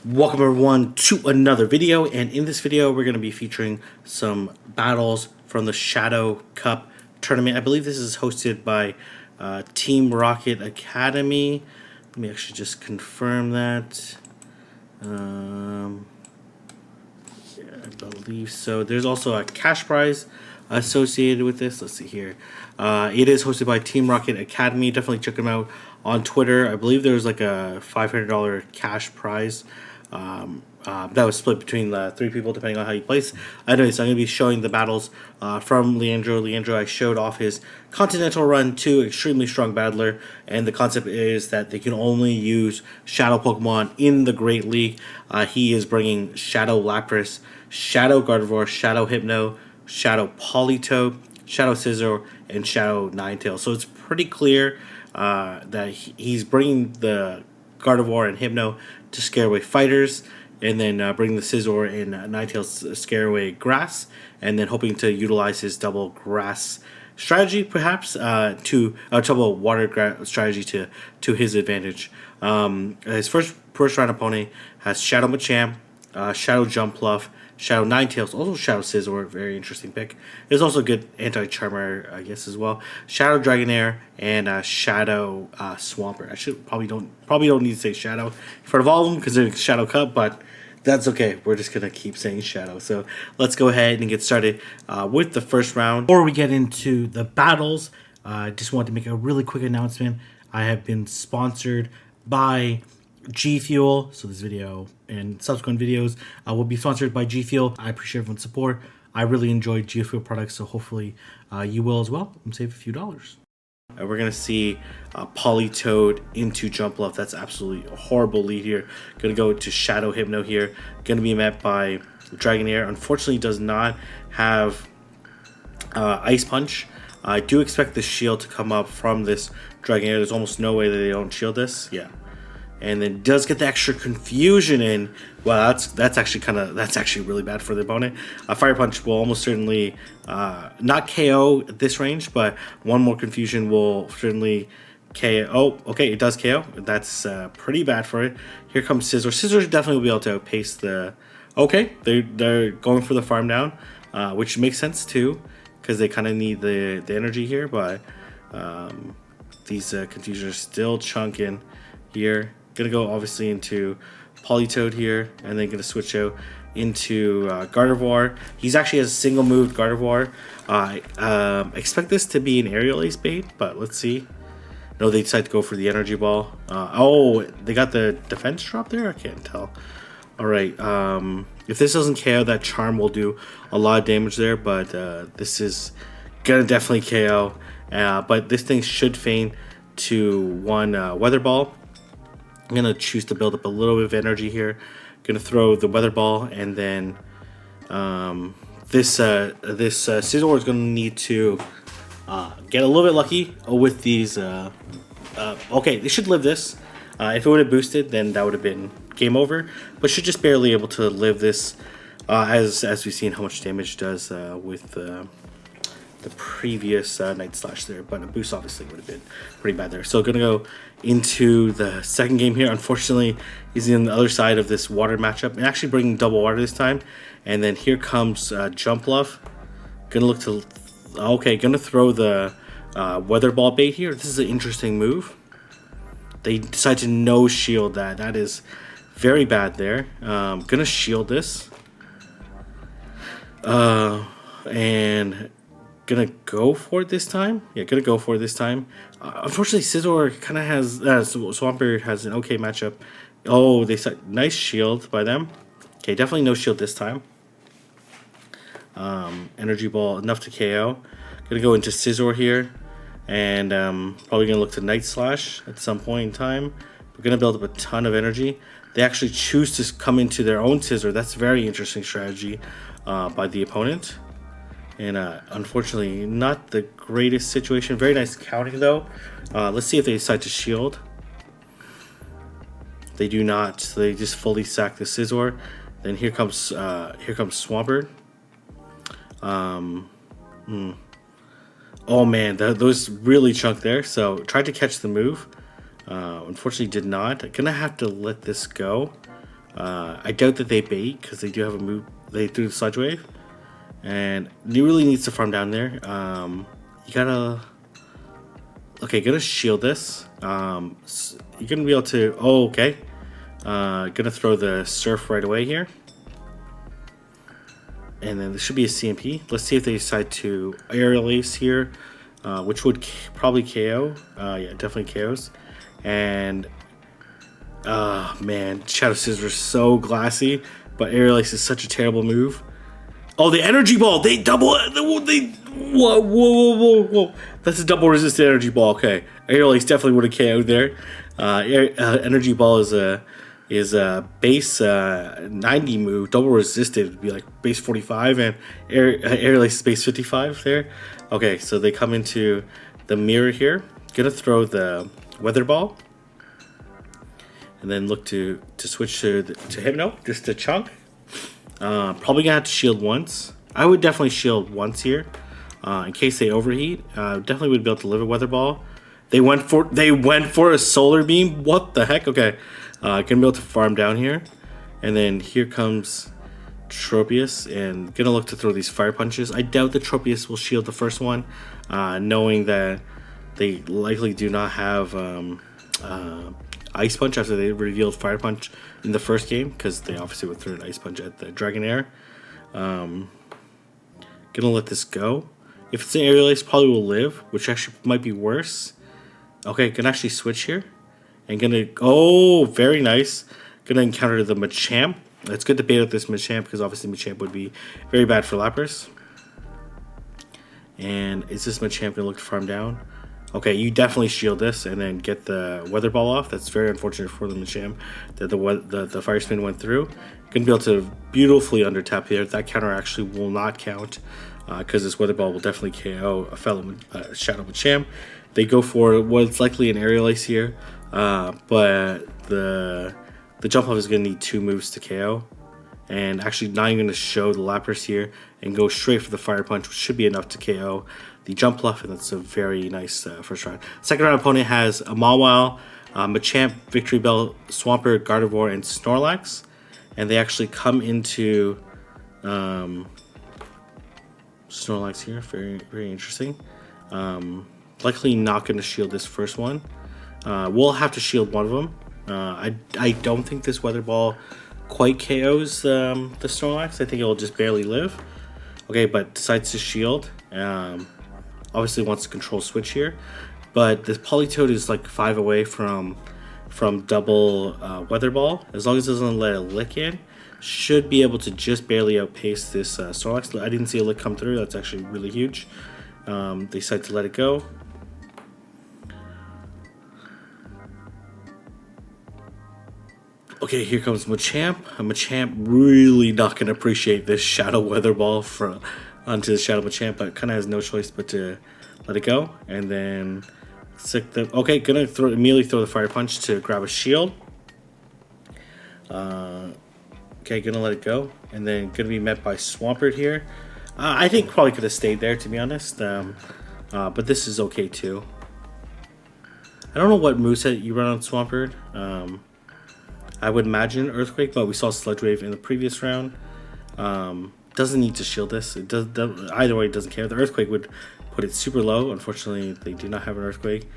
Welcome everyone to another video, and in this video we're going to be featuring some battles from the Shadow Cup tournament. I believe this is hosted by Team Rocket Academy. Let me actually just confirm that. Yeah, I believe so. There's also a cash prize associated with this. Let's see here. It is hosted by Team Rocket Academy. Definitely check them out on Twitter. I believe there's like a $500 cash prize that was split between the three people depending on how you place. Anyways, I'm going to be showing the battles from Leandro. Leandro, I showed off his Continental Run 2, extremely strong battler, and the concept is that they can only use Shadow Pokemon in the Great League. He is bringing Shadow Lapras, Shadow Gardevoir, Shadow Hypno, Shadow Politoed, Shadow Scizor, and Shadow Ninetales. So it's pretty clear that he's bringing the Gardevoir and Hypno to scare away fighters, and then bring the Scizor and Ninetales scare away grass, and then hoping to utilize his double grass strategy, perhaps, to double water strategy to his advantage. His first round opponent has Shadow Machamp, Shadow Jumpluff, Shadow Ninetales, also Shadow Scizor, very interesting pick. There's also a good anti-charmer, I guess, as well. Shadow Dragonair and Shadow Swampert. I should probably don't need to say Shadow in front of all of them because they're Shadow Cup, but that's okay. We're just gonna keep saying Shadow. So let's go ahead and get started with the first round. Before we get into the battles, I just wanted to make a really quick announcement. I have been sponsored by G Fuel, so this video and subsequent videos will be sponsored by G Fuel. I appreciate everyone's support. I really enjoy G Fuel products, so hopefully you will as well and save a few dollars. We're gonna see Politoed into Jumpluff. That's absolutely a horrible lead here. Gonna go to Shadow Hypno here. Gonna be met by Dragonair. Unfortunately, does not have Ice Punch. I do expect the shield to come up from this Dragonair. There's almost no way that they don't shield this. Yeah. And then does get the extra confusion in. Well, that's actually really bad for the opponent. Fire Punch will almost certainly not KO at this range, but one more confusion will certainly KO. Oh, okay, it does KO. That's pretty bad for it. Here comes Scizor. Scizor definitely will be able to outpace the. Okay, they're going for the farm down, which makes sense too, because they kind of need the energy here. But these confusions are still chunking here. Gonna go obviously into Politoed here, and then gonna switch out into Gardevoir. He's actually has a single moved Gardevoir. I expect this to be an aerial ace bait, but let's see. No, they decide to go for the energy ball. Oh, they got the defense drop there? I can't tell. All right. If this doesn't KO, that charm will do a lot of damage there, but this is gonna definitely KO. But this thing should feign to one Weather Ball. I'm going to choose to build up a little bit of energy here. Going to throw the Weather Ball, and then this Scizor is going to need to get a little bit lucky with these. Okay, they should live this. If it would have boosted, then that would have been game over. But should just barely able to live this, as we've seen how much damage it does with the previous Night Slash there, but a boost obviously would have been pretty bad there. So gonna go into the second game here. Unfortunately, he's on the other side of this water matchup, and actually bringing double water this time. And then here comes Jumpluff. Gonna look to, okay, gonna throw the Weather Ball bait here. This is an interesting move. They decide to no shield that. That is very bad there. Gonna shield this. And gonna go for it this time. Yeah, gonna go for it this time. Unfortunately, Scizor kind of has Swampert has an okay matchup. Oh, they said nice shield by them. Okay, definitely no shield this time. Energy Ball enough to KO. Gonna go into Scizor here, and probably gonna look to Night Slash at some point in time. We're gonna build up a ton of energy. They actually choose to come into their own Scizor. That's a very interesting strategy by the opponent. And unfortunately, not the greatest situation. Very nice counting though. Let's see if they decide to shield. They do not. So they just fully sack the Scizor. Then here comes Swampert. Oh man, those really chunked there. So tried to catch the move. Unfortunately, did not. Gonna have to let this go. I doubt that they bait because they do have a move. They threw the Sludge Wave, and he really needs to farm down there. You gotta. Okay, gonna shield this. You're gonna be able to. Oh, okay. Gonna throw the Surf right away here, and then there should be a CMP. Let's see if they decide to Aerial Ace here, which would probably KO. Yeah, definitely KOs, and. Man, Shadow Scissors are so glassy, but Aerial Ace is such a terrible move. Oh, the Energy Ball! They double it! Whoa. That's a double resisted Energy Ball. Okay, Aerial Ace definitely would have KO'd there. Energy Ball is a base 90 move. Double resisted would be like base 45, and Aerial Ace is base 55 there. Okay, so they come into the mirror here. Gonna throw the Weather Ball. And then look to switch to Hypno, just a chunk. Probably gonna have to shield once. I would definitely shield once here, in case they overheat. Definitely would be able to live a Weather Ball. They went for a Solar Beam. What the heck? Okay, gonna be able to farm down here, and then here comes Tropius, and gonna look to throw these Fire Punches. I doubt the Tropius will shield the first one, knowing that they likely do not have. Ice Punch after they revealed Fire Punch in the first game, because they obviously would throw an Ice Punch at the Dragonair. Gonna let this go. If it's an Aerial Ace, probably will live, which actually might be worse. Okay, gonna actually switch here. And gonna... Oh, very nice. Gonna encounter the Machamp. It's good to bait out this Machamp, because obviously Machamp would be very bad for Lapras. And is this Machamp gonna look to farm down? Okay, you definitely shield this and then get the Weather Ball off. That's very unfortunate for the Machamp that the Fire Spin went through. Gonna be able to beautifully under tap here. That counter actually will not count because this Weather Ball will definitely KO a fellow Shadow Machamp. They go for what's likely an Aerial Ace here, but the jump off is gonna need 2 moves to KO. And actually not even going to show the Lapras here and go straight for the Fire Punch, which should be enough to KO the Jump Bluff, and that's a very nice first round. Second round opponent has a Mawile, Machamp, Victory Bell, Swampert, Gardevoir, and Snorlax. And they actually come into Snorlax here. Very, very interesting. Likely not going to shield this first one. We'll have to shield one of them. I don't think this Weather Ball quite KOs the Snorlax. I think it will just barely live. Okay, but decides to shield. Obviously wants to control switch here, but the Politoed is like 5 away from double Weather Ball. As long as it doesn't let a Lick in, should be able to just barely outpace this Snorlax. I didn't see a Lick come through. That's actually really huge. They decide to let it go. Okay, here comes Machamp. Machamp really not going to appreciate this Shadow Weather Ball onto the Shadow Machamp, but kind of has no choice but to let it go. And then okay, gonna immediately throw the Fire Punch to grab a shield. Okay, gonna let it go, and then gonna be met by Swampert here. I think probably could have stayed there, to be honest, but this is okay too. I don't know what moveset you run on Swampert. I would imagine Earthquake, but we saw Sludge Wave in the previous round. Doesn't need to shield this. It does either way. It doesn't care. The Earthquake would put it super low. Unfortunately, they do not have an Earthquake,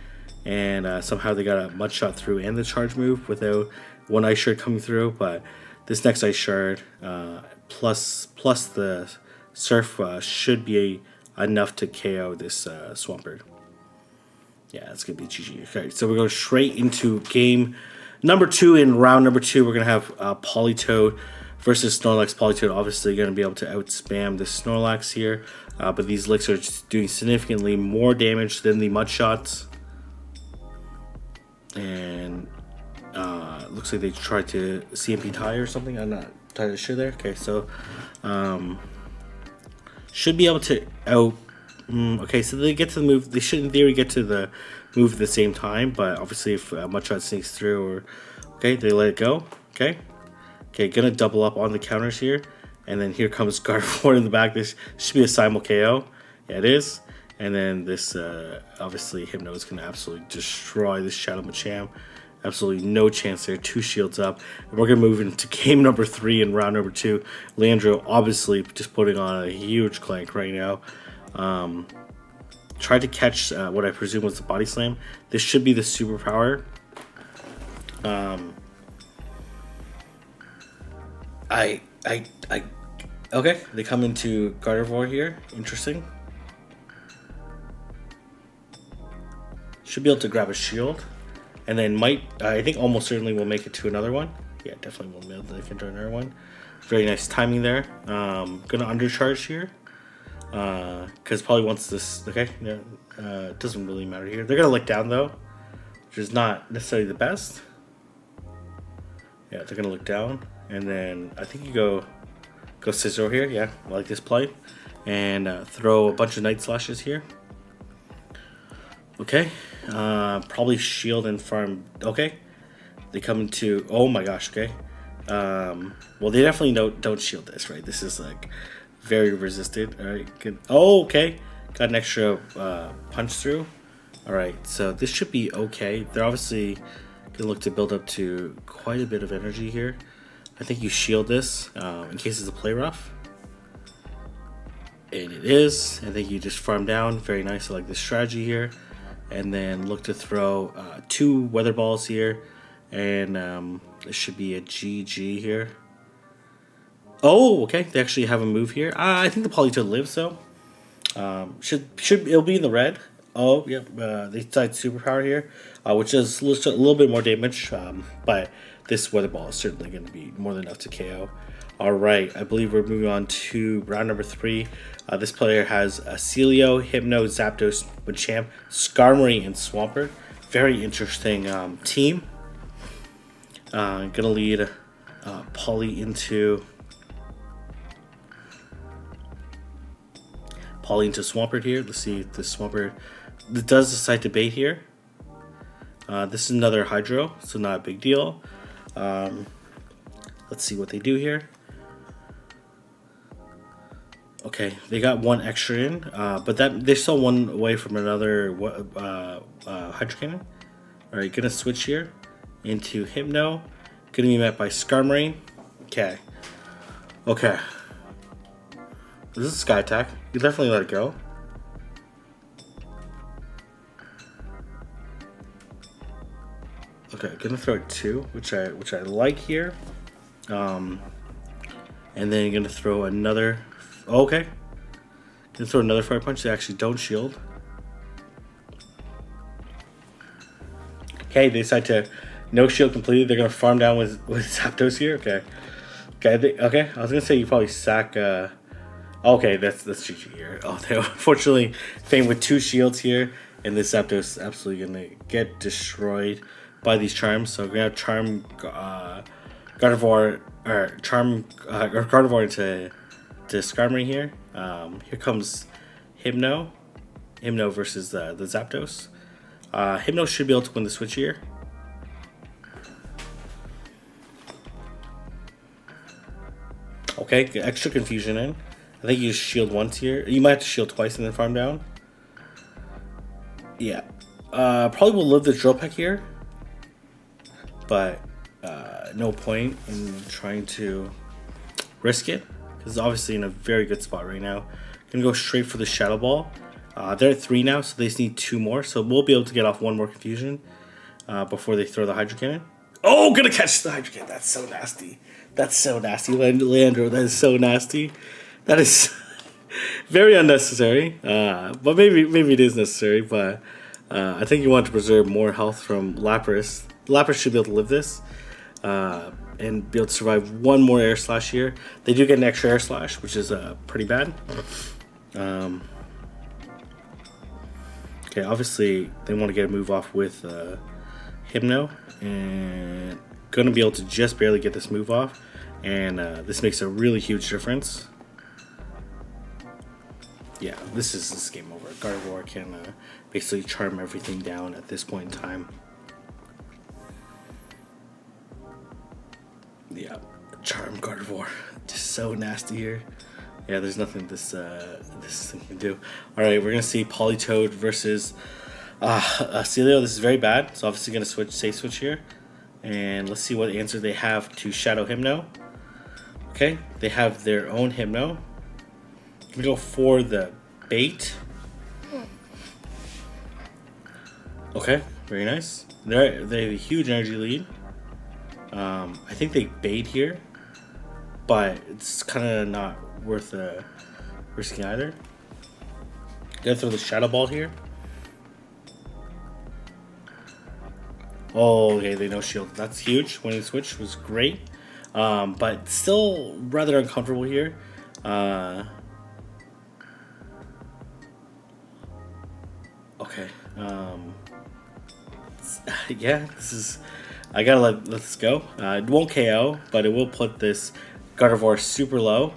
and somehow they got a Mud Shot through and the Charge move without one Ice Shard coming through. But this next Ice Shard plus the Surf should be enough to KO this Swampert. Yeah, it's gonna be GG. Okay, so we're going straight into game number 2. In round number 2, we're going to have Politoed versus Snorlax. Politoed obviously going to be able to outspam the Snorlax here, but these Licks are just doing significantly more damage than the Mud Shots. And looks like they tried to CMP tie or something. I'm not entirely sure there. Okay, so should be able to okay, so they get to the move. They should, in theory, get to the move at the same time. But obviously, if Mud Shot sneaks through, or okay, they let it go. Okay, gonna double up on the counters here, and then here comes Gardevoir in the back. This should be a simul KO. Yeah, it is. And then this obviously Hypno is gonna absolutely destroy this Shadow Machamp. Absolutely no chance there. 2 shields up. And we're going to move into game number 3 and round number 2. Leandro obviously just putting on a huge clank right now. Tried to catch what I presume was the body slam. This should be the superpower. Okay, they come into Gardevoir here. Interesting. Should be able to grab a shield. And then I think almost certainly will make it to another one. Yeah, definitely will be able to make it to another one. Very nice timing there. Gonna undercharge here. Because probably once this, okay, it doesn't really matter here. They're gonna lick down though, which is not necessarily the best. Yeah, they're gonna look down, and then I think you go scissor here. Yeah, I like this play, and throw a bunch of night slashes here. Okay, probably shield and farm. Okay, they come into. Oh my gosh. Okay, well they definitely don't shield this, right? This is like very resisted. All right, good. Oh, okay, got an extra punch through. All right, so this should be okay. They're obviously gonna look to build up to quite a bit of energy here. I think you shield this in case it's a play rough. And it is. I think you just farm down. Very nice. I like this strategy here. And then look to throw 2 weather balls here. And it should be a GG here. Oh, okay. They actually have a move here. I think the Politoed lives though. It'll be in the red. Oh, yep. They decide superpower here, which is a little bit more damage. But this weather ball is certainly going to be more than enough to KO. All right, I believe we're moving on to round number 3. This player has Celio, Hypno, Zapdos, Machamp, Skarmory, and Swampert. Very interesting team. Gonna lead Polly into Swampert here. Let's see if the Swampert does decide to bait here. This is another Hydro, so not a big deal. Let's see what they do here. Okay, they got 1 extra in, but they're still 1 away from another Hydro Cannon. All right, gonna switch here into Hypno. Gonna be met by Skarmory. Okay. Okay. This is Sky Attack. You definitely let it go. Okay, gonna throw 2, which I like here. And then you're gonna throw another. Okay. Gonna throw another Fire Punch. They actually don't shield. Okay, they decide to no shield completely. They're gonna farm down with Zapdos here. Okay. Okay. I was gonna say you probably sack. Okay, that's GG here. Oh, they unfortunately Fame with 2 shields here, and this Zapdos is absolutely gonna get destroyed by these charms. So we're gonna have Charm Gardevoir or Charm or Gardevoir into Skarmory here. Here comes Hypno versus the Zapdos. Hypno should be able to win the switch here. Okay, extra confusion in. I think you just shield once here. You might have to shield twice and then farm down. Yeah. Probably will live the Drill Peck here. But no point in trying to risk it. Because it's obviously in a very good spot right now. Gonna go straight for the Shadow Ball. They're at 3 now, so they just need 2 more. So we'll be able to get off 1 more confusion before they throw the Hydro Cannon. Oh, gonna catch the Hydro Cannon. That's so nasty. That's so nasty, Leandro. That is so nasty. That is very unnecessary. But maybe it is necessary. But I think you want to preserve more health from Lapras. Lapras should be able to live this and be able to survive 1 more Air Slash here. They do get an extra Air Slash, which is pretty bad. Okay, obviously they want to get a move off with Hypno, and gonna be able to just barely get this move off, and this makes a really huge difference. Yeah, this is game over. Gardevoir can basically charm everything down at this point in time. Yeah, charm Gardevoir, just so nasty here. Yeah, there's nothing this thing can do. All right, we're gonna see Politoed versus Celio, this is very bad. So obviously gonna safe switch here. And let's see what answer they have to Shadow Hypno. Okay, they have their own Hypno. We go for the bait. Okay, very nice. They have a huge energy lead. I think they bait here, but it's kind of not worth risking either. Gonna throw the Shadow Ball here. Oh, okay, they no shield. That's huge. Winning switch was great, but still rather uncomfortable here. Okay. Yeah, this is. I gotta let this go. It won't KO, but it will put this Gardevoir super low.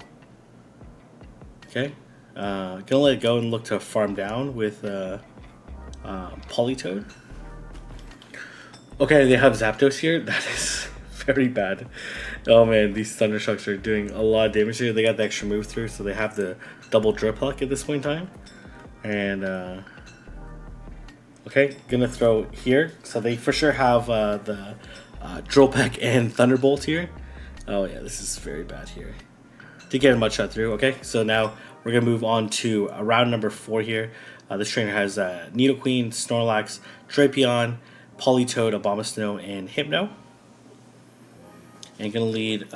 Okay. Gonna let it go and look to farm down with Politoed. Okay, they have Zapdos here. That is very bad. Oh man, these Thundershocks are doing a lot of damage here. They got the extra move through, so they have the double Drip Luck at this point in time. And okay, gonna throw here. So they for sure have the Drill Peck and Thunderbolt here. Oh yeah, this is very bad here. To get a mud shot through. Okay, so now we're gonna move on to round number 4 here. This trainer has Nidoqueen, Snorlax, Drapion, Politoed, Abomasnow, and Hypno. And gonna lead.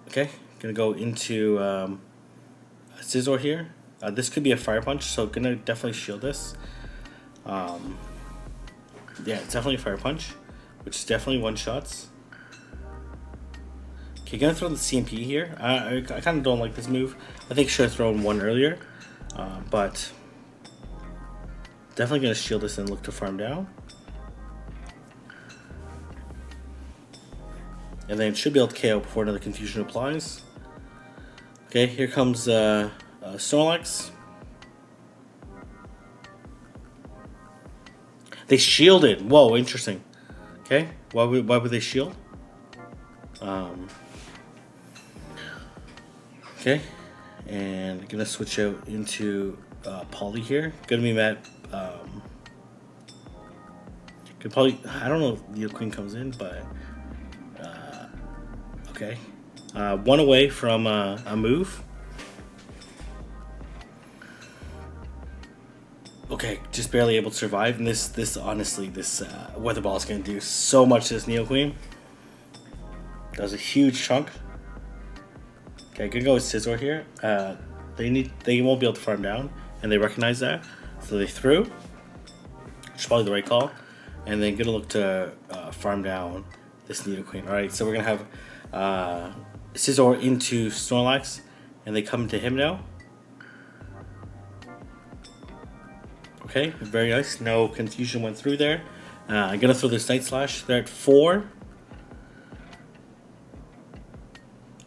Okay, gonna go into Scizor here. This could be a Fire Punch, so gonna definitely shield this. Yeah, it's definitely a Fire Punch, which is definitely one shots. Okay, gonna throw the CMP here. I kind of don't like this move. I think should have thrown one earlier, but definitely gonna shield this and look to farm down. And then should be able to KO before another confusion applies. Okay, here comes Snorlax. They shielded. Whoa, interesting. Okay, why would they shield? Okay, and gonna switch out into Poly here. Gonna be mad. Could probably. I don't know if Nidoqueen comes in, but okay. One away from a move. Okay, just barely able to survive, and this honestly, this Weather Ball is going to do so much to this Nidoqueen. That was a huge chunk. Okay, gonna go with Scizor here. They won't be able to farm down, and they recognize that, so they threw, which is probably the right call, and then gonna look to farm down this Nidoqueen. All right, so we're gonna have Scizor into Snorlax, and they come to Hypno. Okay, very nice. No confusion went through there. I'm gonna throw this Night Slash. They're at 4.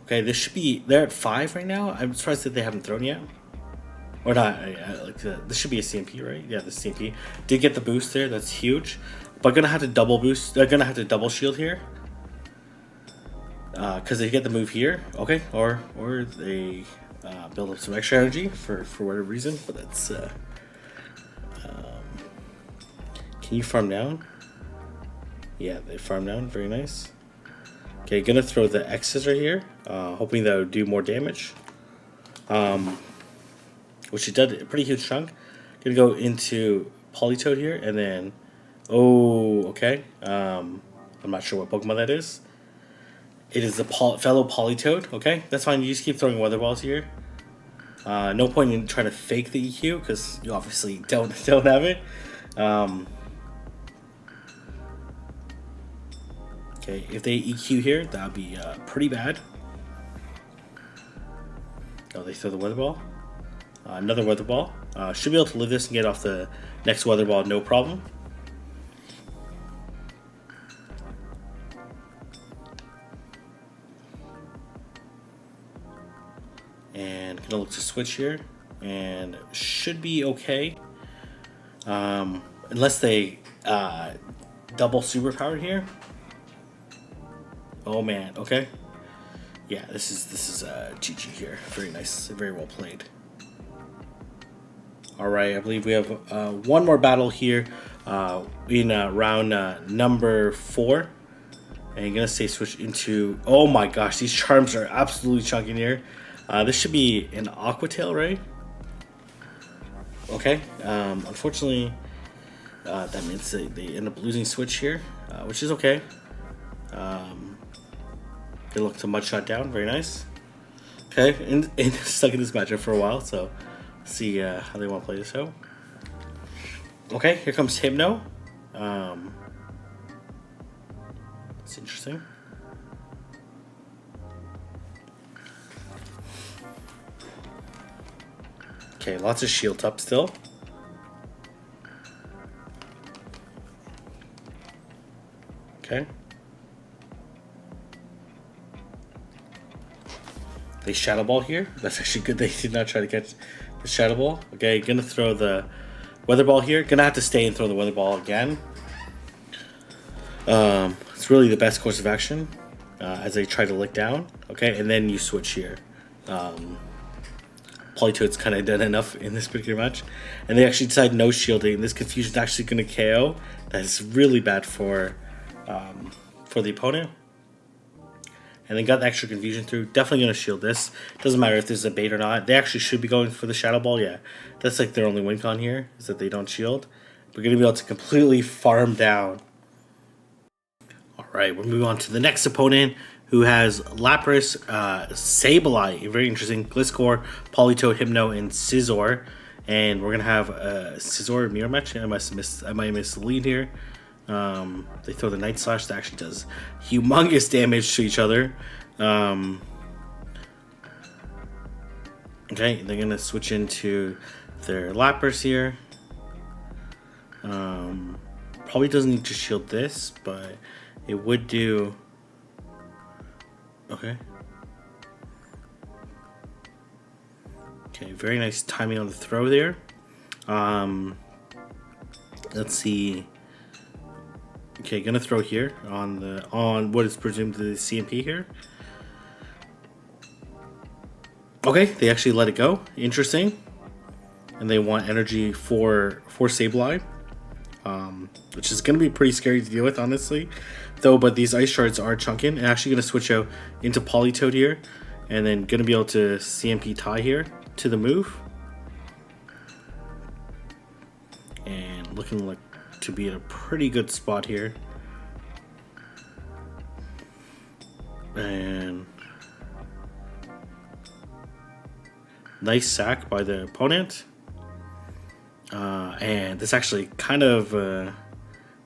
Okay, they're at 5 right now. I'm surprised that they haven't thrown yet. Or not. This should be a CMP, right? Yeah, the CMP did get the boost there. That's huge. But gonna have to double boost. They're gonna have to double shield here. Because they get the move here. Okay, or they build up some extra energy for whatever reason. But that's. Can you farm down? Yeah, they farm down. Very nice. Okay, gonna throw the X's right here, hoping that would do more damage. Which it did a pretty huge chunk. Gonna go into Politoed here, and then, oh, okay. I'm not sure what Pokemon that is. It is the fellow Politoed. Okay, that's fine. You just keep throwing Weather Balls here. No point in trying to fake the EQ because you obviously don't have it. Okay, if they EQ here, that would be pretty bad. Oh, they throw the Weather Ball. Another Weather Ball. Should be able to live this and get off the next Weather Ball, no problem. And gonna look to switch here, and should be okay. Unless they double superpower here. Oh man, okay. Yeah, this is GG here. Very nice, very well played. All right, I believe we have one more battle here in round number 4. And you're going to say switch into... Oh my gosh, these charms are absolutely chunking here. This should be an Aqua Tail, right? Okay. Unfortunately, that means they end up losing switch here, which is okay. Good luck to Mud Shot down. Very nice. Okay, and stuck in this matchup for a while, so see how they want to play this out. Okay, here comes Hypno. It's interesting. Okay, lots of shield up still. Okay. They Shadow Ball here. That's actually good. They did not try to catch the Shadow Ball. Okay, gonna throw the Weather Ball here. Gonna have to stay and throw the Weather Ball again. It's really the best course of action as they try to lick down. Okay, and then you switch here. Politoed's kind of done enough in this particular match. And they actually decide no shielding. This confusion is actually going to KO. That is really bad for the opponent. And they got the extra confusion through. Definitely going to shield this. Doesn't matter if this is a bait or not. They actually should be going for the Shadow Ball. Yeah, that's like their only win con here, is that they don't shield. We're going to be able to completely farm down. Alright, we'll move on to the next opponent, who has Lapras, Sableye, very interesting, Gliscor, Politoed, Hypno, and Scizor. And we're going to have Scizor mirror match. I might miss the lead here. They throw the Night Slash that actually does humongous damage to each other. Okay, they're going to switch into their Lapras here. Probably doesn't need to shield this, but it would do... Okay. Okay, very nice timing on the throw there. Let's see. Okay, gonna throw here on what is presumed the CMP here. Okay, they actually let it go. Interesting. And they want energy for Sableye. Which is going to be pretty scary to deal with, honestly. But these ice shards are chunking. And actually going to switch out into Politoed here. And then going to be able to CMP tie here to the move. And looking like to be in a pretty good spot here. And nice sack by the opponent. And this actually kind of,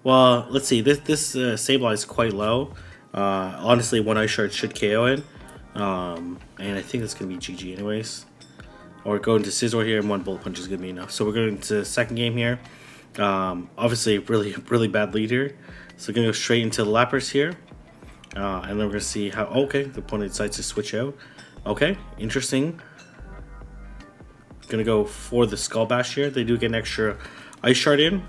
well, let's see, this Sableye is quite low. Honestly, one Ice Shard should KO it. And I think that's going to be GG anyways. Or go into Scizor here, and one Bullet Punch is going to be enough. So we're going to the second game here. Obviously, really bad lead here. So we're going to go straight into the Lapras here. And then we're going to see how, okay, the opponent decides to switch out. Okay, interesting. Gonna go for the Skull Bash here. They do get an extra Ice Shard in,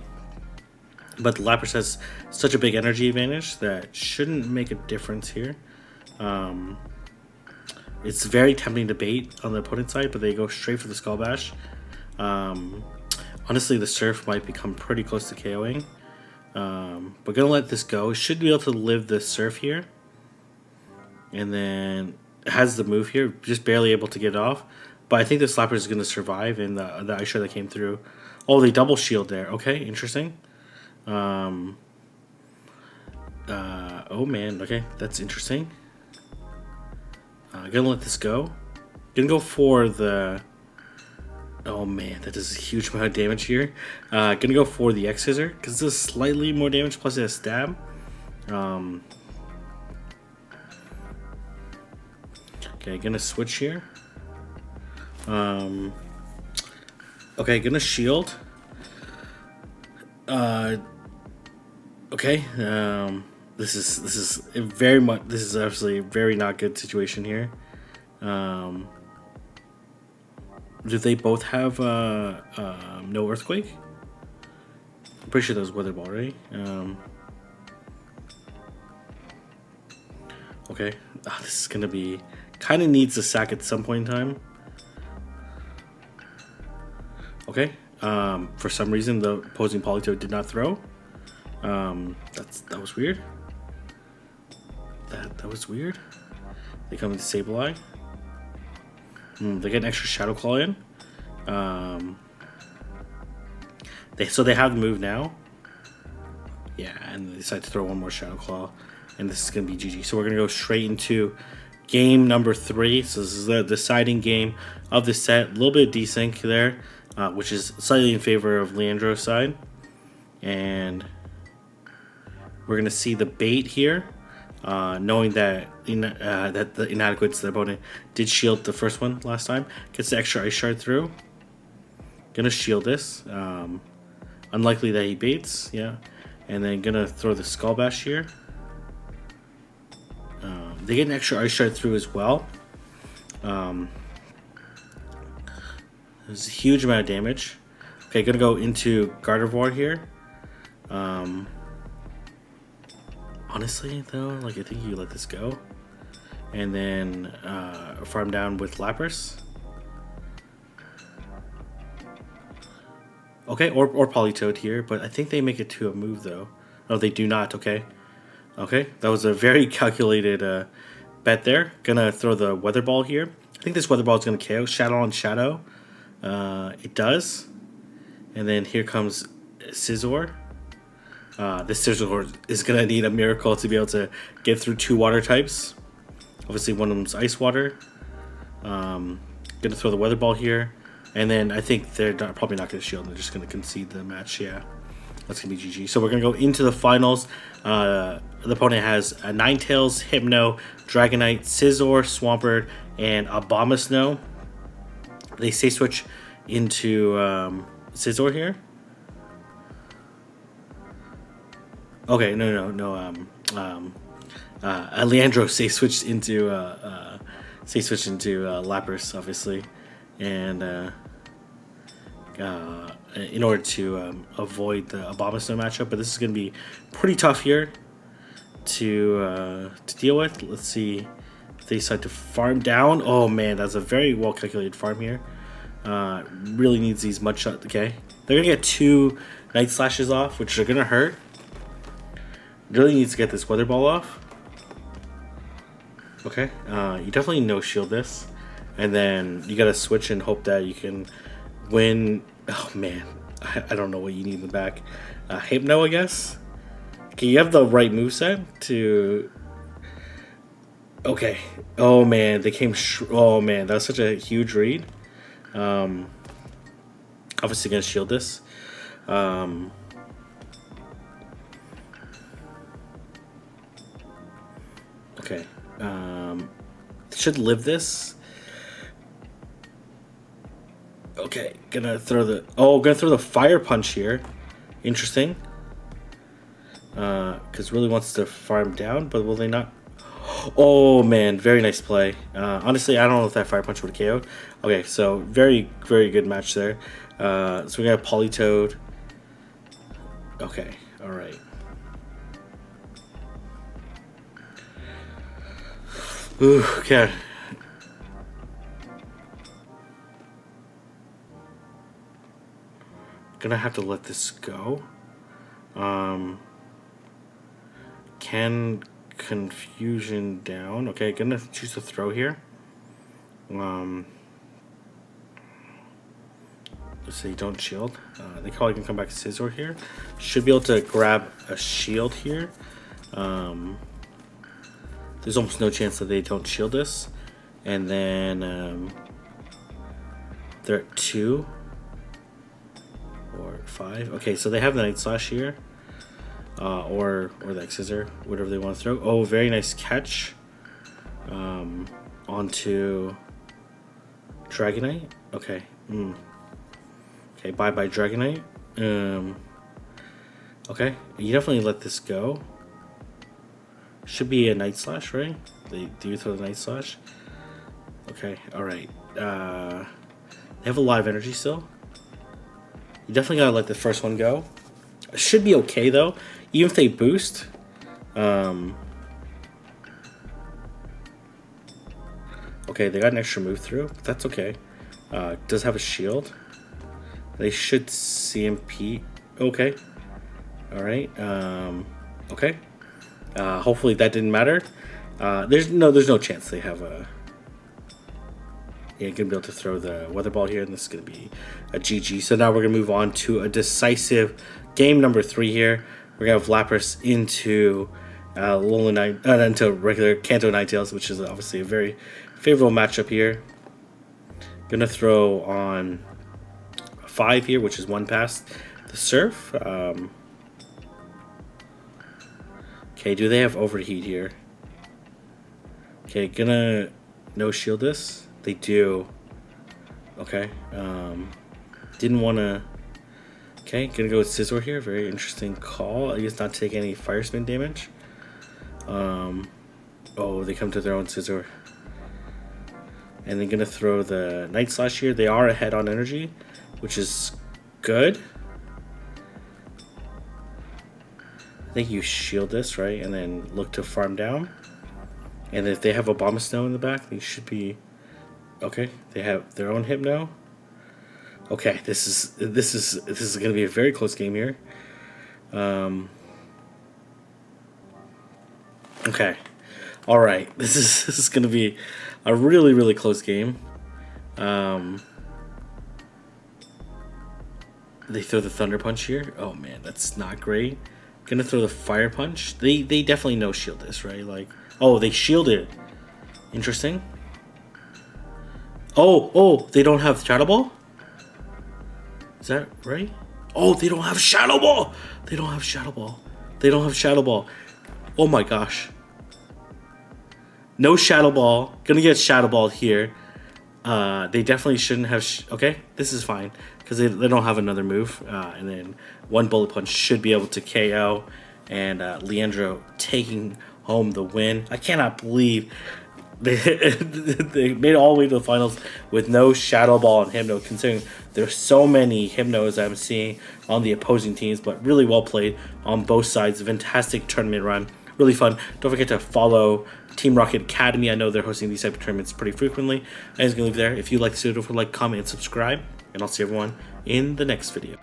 but the Lapras has such a big energy advantage that shouldn't make a difference here. It's very tempting to bait on the opponent's side, but they go straight for the Skull Bash. Honestly, the Surf might become pretty close to KOing. We're gonna let this go. Should be able to live the Surf here, and then has the move here, just barely able to get it off. But I think the Slapper is going to survive in the Ice Shard that came through. Oh, they double shield there. Okay, interesting. Oh, man. Okay, that's interesting. Gonna let this go. Gonna go for the... Oh, man, that does a huge amount of damage here. Gonna go for the X-Scissor, because this is slightly more damage, plus it has Stab. Okay, gonna switch here. Okay, gonna shield. Okay. This is obviously a very not good situation here. Do they both have no Earthquake? I'm pretty sure that was Weather Ball, right? Okay. This is gonna be kind of needs a sack at some point in time. Okay, For some reason, the opposing Politoed did not throw. That was weird. That was weird. They come into Sableye. They get an extra Shadow Claw in. They have the move now. Yeah, and they decide to throw one more Shadow Claw, and this is gonna be GG. So we're gonna go straight into game number 3. So this is the deciding game of the set. A little bit of desync there, which is slightly in favor of Leandro's side, and we're gonna see the bait here, knowing that that the inadequates the opponent did shield the first one last time. Gets the extra Ice Shard through. Gonna shield this. Unlikely that he baits, yeah. And then gonna throw the Skull Bash here. They get an extra Ice Shard through as well. There's a huge amount of damage. Okay, gonna go into Gardevoir here. Honestly, though, like I think you let this go, and then farm down with Lapras. Okay, or Politoed here, but I think they make it to a move though. No, they do not. Okay, that was a very calculated bet there. Gonna throw the Weather Ball here. I think this Weather Ball is gonna KO Shadow on Shadow. It does, and then here comes Scizor. This Scizor is gonna need a miracle to be able to get through 2 water types. Obviously, one of them's Ice Water. Gonna throw the Weather Ball here. And then I think they're probably not going to shield. They're just going to concede the match. Yeah, that's going to be GG. So we're going to go into the finals. The opponent has a Ninetales, Hypno, Dragonite, Scizor, Swampert, and Abomasnow. They say switch into Scizor here. Okay, no. Leandro say switched into Lapras, obviously, and in order to avoid the Abomasnow matchup. But this is going to be pretty tough here to deal with. Let's see if they decide to farm down. Oh man, that's a very well calculated farm here. Really needs these mud shots. Okay, they're gonna get 2 Night Slashes off, which are gonna hurt. Really needs to get this Weather Ball off. Okay, you definitely no shield this, and then you gotta switch and hope that you can win. Oh man, I don't know what you need in the back. Hypno, I guess. Okay, you have the right moveset to. Okay. Oh man, they came. Oh man, that was such a huge read. Obviously gonna shield this. Okay. Should live this. Okay, gonna throw the Fire Punch here. Interesting. Because really wants to farm down, but will they not? Oh man, very nice play. Honestly, I don't know if that Fire Punch would KO. Okay, so very, very good match there. So we got Politoed. Okay, all right. Ooh, okay. Gonna have to let this go. Can confusion down. Okay, gonna choose to throw here. Let's say don't shield. They probably can come back to Scizor here. Should be able to grab a shield here. There's almost no chance that they don't shield this. And then they're at 2 or 5. Okay, so they have the Night Slash here. Or the Scissor, whatever they want to throw. Oh, very nice catch. Onto Dragonite. Okay. Okay, bye-bye Dragonite. Okay, you definitely let this go. Should be a Night Slash, right? They do throw the Night Slash. Okay, alright. They have a lot of energy still. You definitely gotta let the first one go. It should be okay though. Even if they boost. Okay, they got an extra move through, but that's okay. Does have a shield. They should CMP. Okay. All right. Okay. Hopefully that didn't matter. There's no chance they have a. Yeah, gonna be able to throw the weather ball here, and this is gonna be a GG. So now we're gonna move on to a decisive game number 3 here. We're gonna have Lapras into into regular Kanto Ninetales, which is obviously a very favorable matchup here. Gonna throw on 5 here, which is 1 past the Surf. Okay, do they have Overheat here? Okay, gonna no shield this. They do. Okay. Didn't want to. Okay, gonna go with Scizor here. Very interesting call. I guess not take any Fire Spin damage. Oh, they come to their own Scizor. And they're gonna throw the Night Slash here. They are ahead on energy, which is good. I think you shield this, right? And then look to farm down. And if they have a Bomb Snow in the back, they should be. Okay, they have their own Hypno. Okay, this is going to be a very close game here. Okay, all right. This is going to be a really close game. They throw the Thunder Punch here. Oh man, that's not great. Gonna throw the Fire Punch. They definitely no shield this, right? Like, oh, they shielded. Interesting. Oh, they don't have Shadow Ball? Is that right? Oh, they don't have Shadow Ball! They don't have Shadow Ball. They don't have Shadow Ball. Oh my gosh. No Shadow Ball. Gonna get Shadow Ball here. They definitely shouldn't have... okay, this is fine. Because they don't have another move. And then 1 Bullet Punch should be able to KO. And Leandro taking home the win. I cannot believe... They made it all the way to the finals with no Shadow Ball and Hypno, considering there's so many Hypnos I'm seeing on the opposing teams, but really well played on both sides. Fantastic tournament run. Really fun. Don't forget to follow Team Rocket Academy. I know they're hosting these type of tournaments pretty frequently. I'm just going to leave there. If you like this video, don't forget to like, comment, and subscribe. And I'll see everyone in the next video.